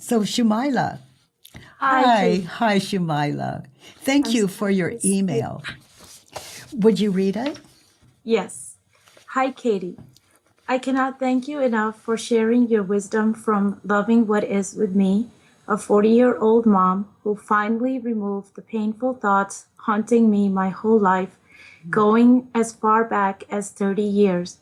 So, Shumila. Hi, Katie. Hi, Shumila. Thank I'm you so for your happy to see you. email. Would you read it? Yes. Hi, Katie. I cannot thank you enough for sharing your wisdom from loving what is with me, a 40-year-old mom who finally removed the painful thoughts haunting me my whole life, going as far back as 30 years.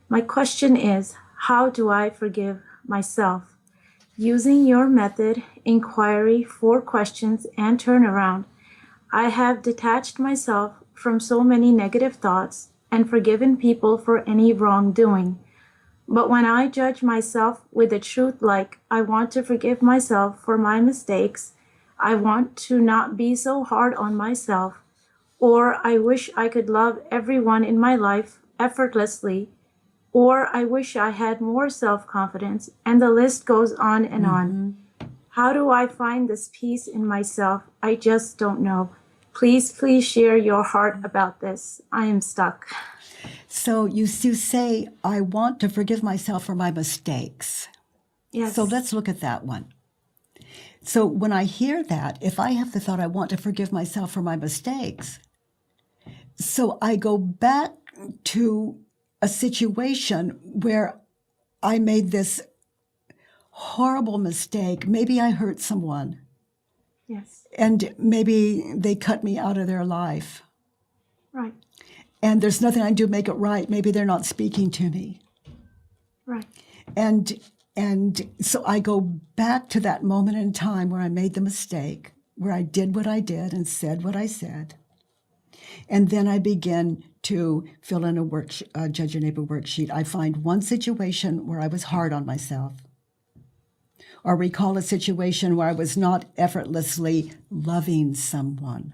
My question is, how do I forgive myself? Using your method, inquiry, 4 questions, and turnaround, I have detached myself from so many negative thoughts and forgiven people for any wrongdoing. But when I judge myself with the truth, like I want to forgive myself for my mistakes, I want to not be so hard on myself, or I wish I could love everyone in my life effortlessly, or I wish I had more self-confidence, and the list goes on and on. How do I find this peace in myself? I just don't know. Please share your heart about this. I am stuck. So you say, I want to forgive myself for my mistakes. Yes. So let's look at that one. So when I hear that, if I have the thought, I want to forgive myself for my mistakes, so I go back to a situation where I made this horrible mistake. Maybe I hurt someone. Yes. And maybe they cut me out of their life. Right. And there's nothing I can do to make it right. Maybe they're not speaking to me. Right. And so I go back to that moment in time where I made the mistake, where I did what I did and said what I said. And then I begin to fill in a Judge Your Neighbor worksheet. I find one situation where I was hard on myself, or recall a situation where I was not effortlessly loving someone.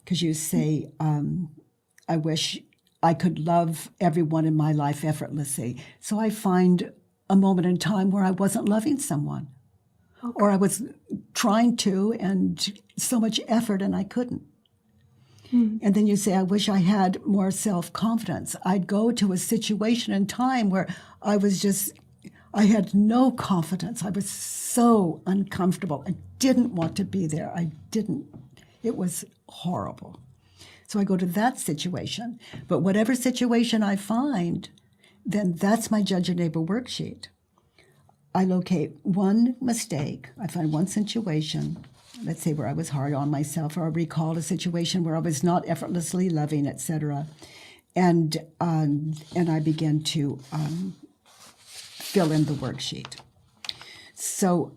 Because you say, I wish I could love everyone in my life effortlessly. So I find a moment in time where I wasn't loving someone, or I was trying to, and so much effort, and I couldn't. And then you say, I wish I had more self-confidence. I'd go to a situation in time where I had no confidence. I was so uncomfortable. I didn't want to be there. It was horrible. So I go to that situation. But whatever situation I find, then that's my Judge Your Neighbor worksheet. I locate one mistake. I find one situation, let's say where I was hard on myself, or I recall a situation where I was not effortlessly loving, etc. And I begin to fill in the worksheet. So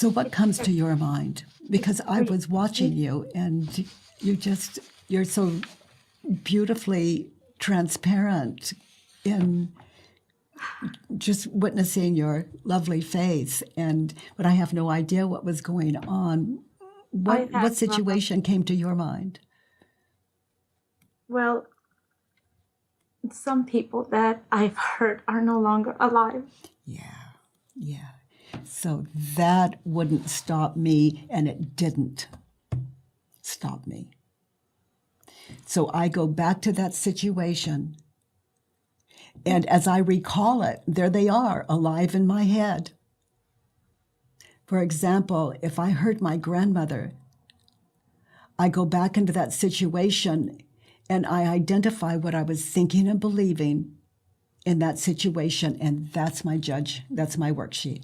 what comes to your mind? Because I was watching you, and you're so beautifully transparent in just witnessing your lovely face, but I have no idea what was going on. What situation came to your mind? Well, some people that I've hurt are no longer alive. Yeah. So that wouldn't stop me, and it didn't stop me. So I go back to that situation, and as I recall it, there they are, alive in my head. For example, if I hurt my grandmother, I go back into that situation and I identify what I was thinking and believing in that situation, and that's my worksheet.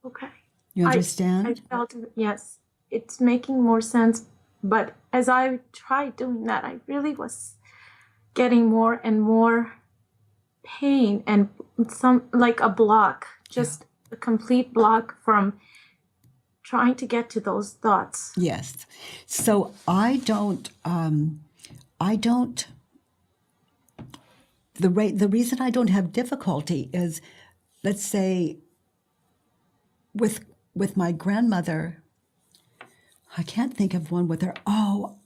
Okay. You understand? I felt, yes, it's making more sense. But as I tried doing that, I really was getting more and more pain and like a block, just a complete block from trying to get to those thoughts. Yes. So the reason I don't have difficulty is, let's say, with my grandmother, I can't think of one with her. Oh,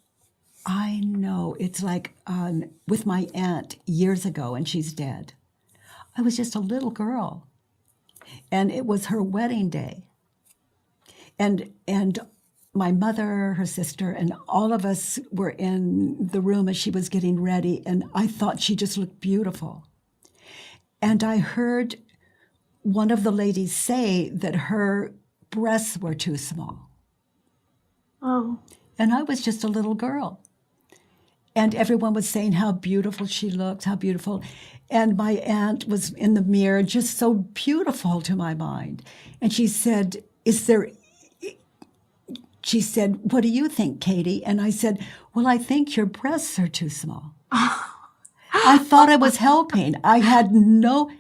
I know. It's like with my aunt years ago, and she's dead. I was just a little girl, and it was her wedding day. And my mother, her sister, and all of us were in the room as she was getting ready, and I thought she just looked beautiful. And I heard one of the ladies say that her breasts were too small. Oh. And I was just a little girl. And everyone was saying how beautiful she looked, how beautiful. And my aunt was in the mirror, just so beautiful to my mind. And she said, what do you think, Katie? And I said, well, I think your breasts are too small. I thought I was helping. I had no...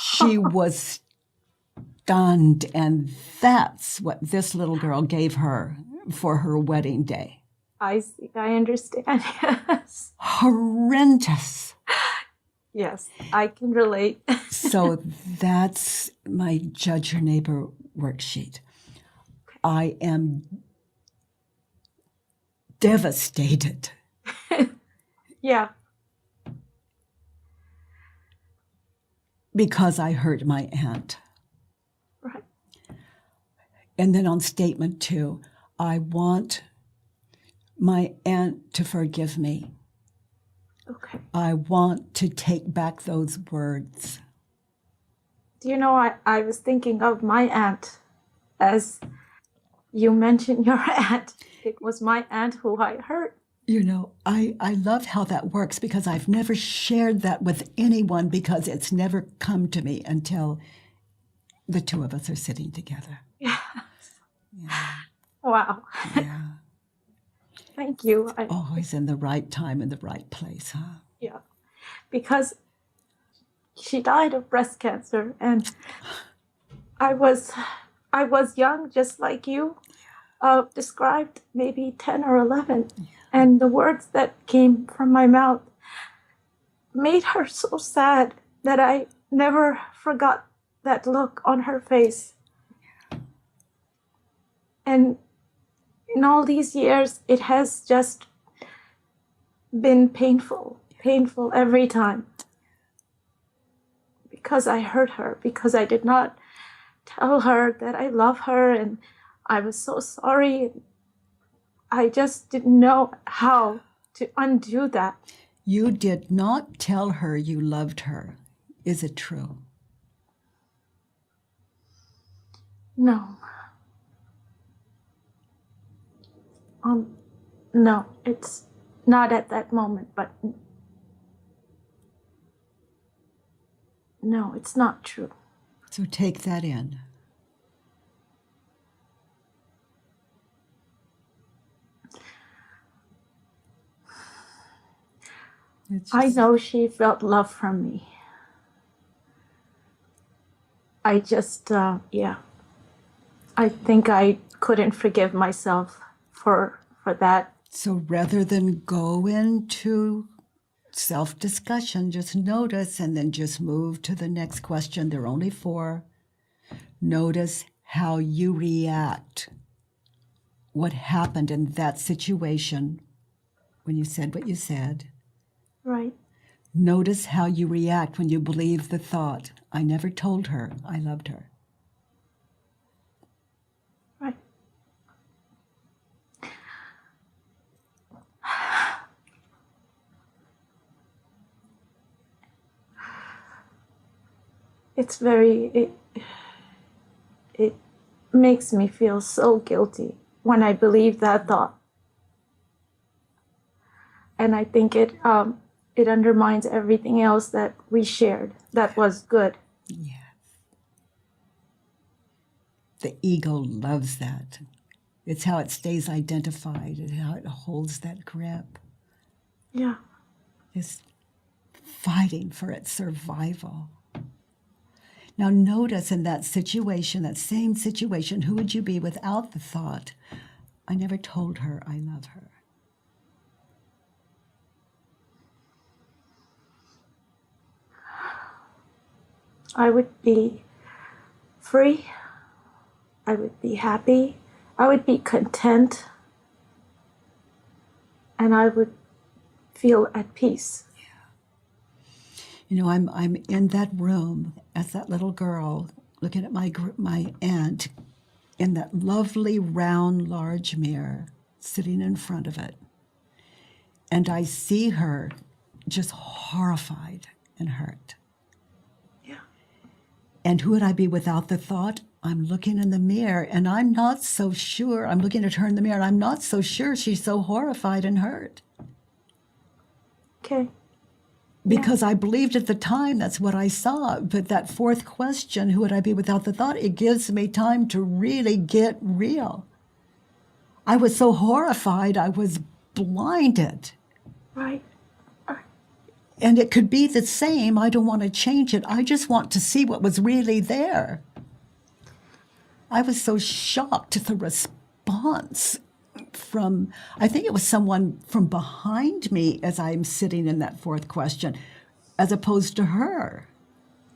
She was stunned, and that's what this little girl gave her for her wedding day. I see. I understand. Yes. Horrendous. Yes, I can relate. So that's my Judge Your Neighbor worksheet. I am devastated. Yeah. Because I hurt my aunt. Right. And then on statement 2, I want my aunt to forgive me. Okay. I want to take back those words. Do you know, I was thinking of my aunt as you mentioned your aunt. It was my aunt who I hurt. You know, I love how that works because I've never shared that with anyone because it's never come to me until the two of us are sitting together. Yes. Yeah. Wow. Yeah. Thank you. Always in the right time and the right place, huh? Yeah. Because she died of breast cancer, and I was young, just like you described, maybe 10 or 11. Yeah. And the words that came from my mouth made her so sad that I never forgot that look on her face. Yeah. And in all these years, it has just been painful every time. Because I hurt her, because I did not tell her that I love her, and I was so sorry. I just didn't know how to undo that. You did not tell her you loved her. Is it true? No. No, it's not at that moment, but no, it's not true. So take that in. I know she felt love from me. I just, I think I couldn't forgive myself for that. So rather than go into self-discussion, just notice and then just move to the next question. There are only 4. Notice how you react. What happened in that situation when you said what you said. Right. Notice how you react when you believe the thought, I never told her I loved her. Right. It's very, it makes me feel so guilty when I believe that thought. And I think it undermines everything else that we shared that was good. Yes. The ego loves that. It's how it stays identified and how it holds that grip. Yeah. It's fighting for its survival. Now notice in that situation, that same situation, who would you be without the thought, I never told her I love her? I would be free. I would be happy. I would be content. And I would feel at peace. You know, I'm in that room as that little girl looking at my aunt in that lovely round large mirror sitting in front of it. And I see her just horrified and hurt. Yeah. And who would I be without the thought? I'm looking in the mirror and I'm not so sure. I'm looking at her in the mirror and I'm not so sure she's so horrified and hurt. Okay. Because I believed at the time that's what I saw. But that fourth question, who would I be without the thought? It gives me time to really get real. I was so horrified, I was blinded. Right. And it could be the same. I don't want to change it. I just want to see what was really there. I was so shocked at the response from, I think it was someone from behind me as I'm sitting in that fourth question, as opposed to her.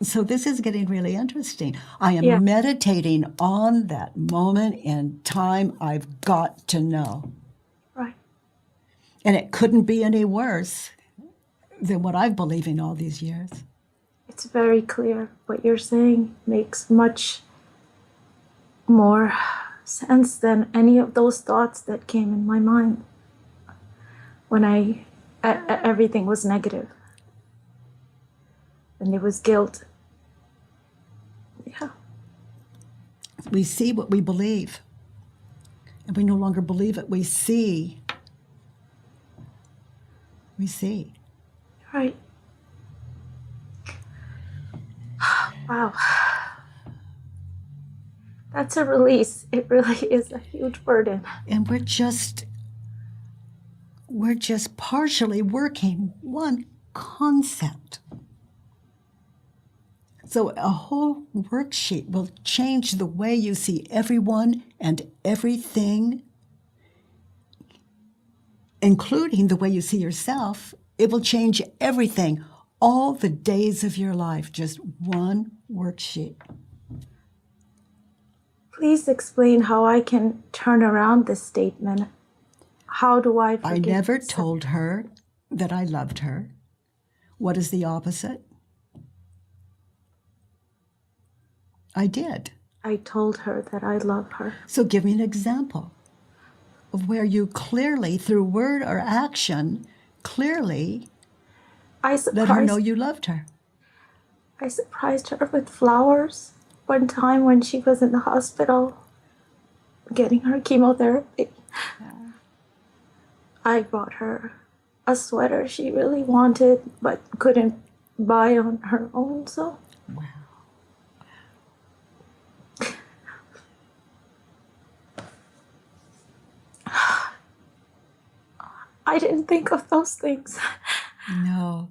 So this is getting really interesting. I am meditating on that moment in time. I've got to know. Right. And it couldn't be any worse than what I've believed in all these years. It's very clear. What you're saying makes much more sense than any of those thoughts that came in my mind when everything was negative. And there was guilt. Yeah. We see what we believe. And we no longer believe it. We see. We see. Right. Wow. That's a release. It really is a huge burden. And we're just partially working one concept. So a whole worksheet will change the way you see everyone and everything, including the way you see yourself. It will change everything, all the days of your life, just one worksheet. Please explain how I can turn around this statement. How do I forgive I never myself? told her that I loved her. What is the opposite? I did. I told her that I love her. So give me an example of where you clearly, through word or action, clearly let her know you loved her. I surprised her with flowers one time when she was in the hospital getting her chemotherapy. I bought her a sweater she really wanted but couldn't buy on her own, so. Wow. I didn't think of those things. No,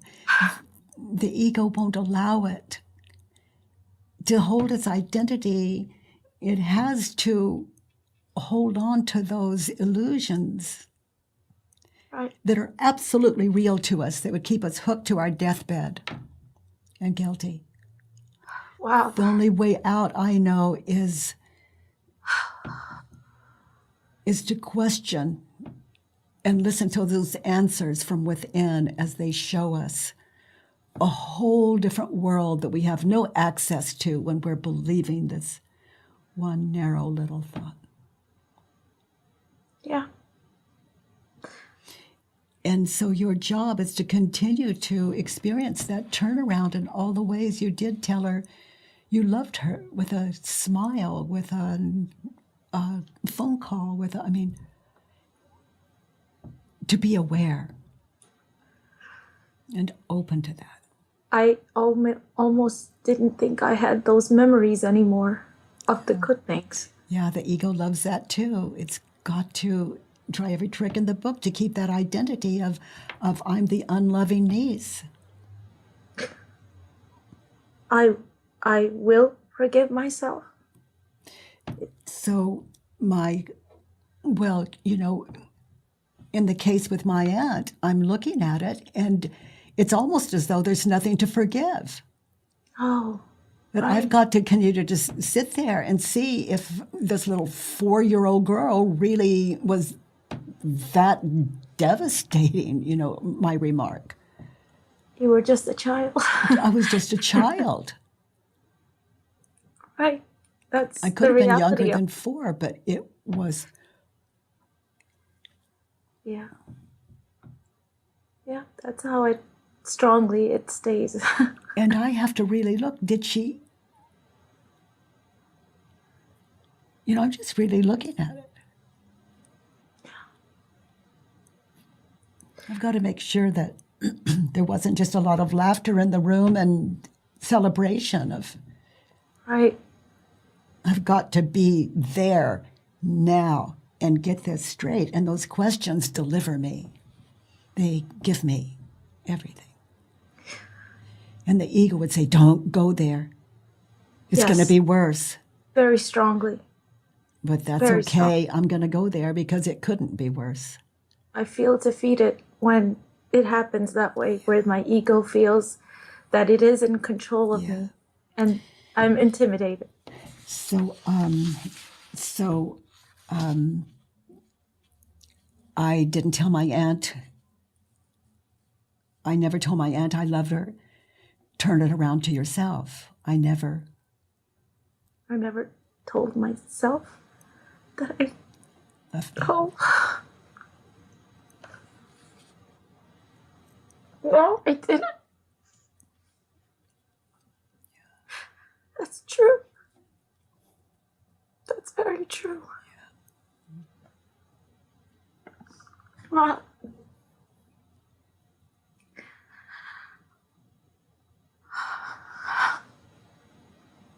the ego won't allow it. To hold its identity, it has to hold on to those illusions that are absolutely real to us, that would keep us hooked to our deathbed and guilty. Wow. The only way out, I know, is to question and listen to those answers from within as they show us a whole different world that we have no access to when we're believing this one narrow little thought. Yeah. And so your job is to continue to experience that turnaround in all the ways you did tell her you loved her, with a smile, with a phone call, to be aware and open to that. I almost didn't think I had those memories anymore of the good things. Yeah, the ego loves that too. It's got to try every trick in the book to keep that identity of I'm the unloving niece. I will forgive myself. So in the case with my aunt, I'm looking at it and it's almost as though there's nothing to forgive. Oh. But I've got to continue to just sit there and see if this little 4-year-old girl really was that devastating, my remark. You were just a child. I was just a child. Right. That's I could have been younger of... than 4, but it was. Yeah. Yeah, that's how strongly it stays. And I have to really look, did she I'm just really looking at it. I've got to make sure that there wasn't just a lot of laughter in the room and celebration of, Right. I've got to be there now and get this straight. And those questions deliver me. They give me everything. And the ego would say, don't go there. It's going to Yes. be worse. Very strongly. But that's Very okay. I'm going to go there because it couldn't be worse. I feel defeated when it happens that way, where my ego feels that it is in control of me, and I'm intimidated. So I didn't tell my aunt. I never told my aunt I loved her. Turn it around to yourself. I never told myself that I left her. Oh. No, I didn't. That's true. That's very true. Wow.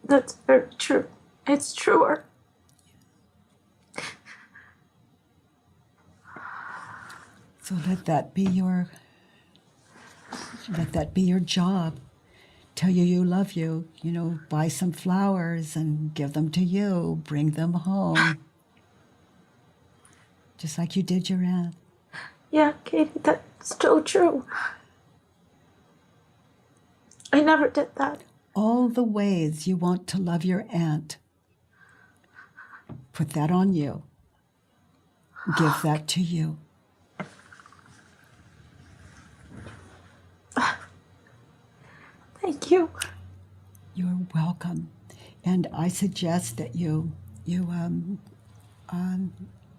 That's very true. It's truer. So let that be your job. Tell you love you, buy some flowers and give them to you, bring them home. Just like you did your aunt. Yeah, Katie, that's so true. I never did that. All the ways you want to love your aunt, put that on you. Give that to you. Thank you. You're welcome. And I suggest that you do an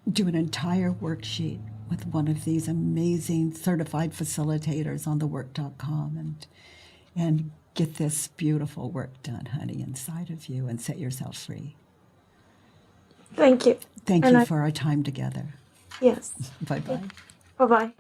entire worksheet with one of these amazing certified facilitators on thework.com and get this beautiful work done, honey, inside of you and set yourself free. Thank you. Thank you for our time together. Yes. Bye-bye. Bye-bye.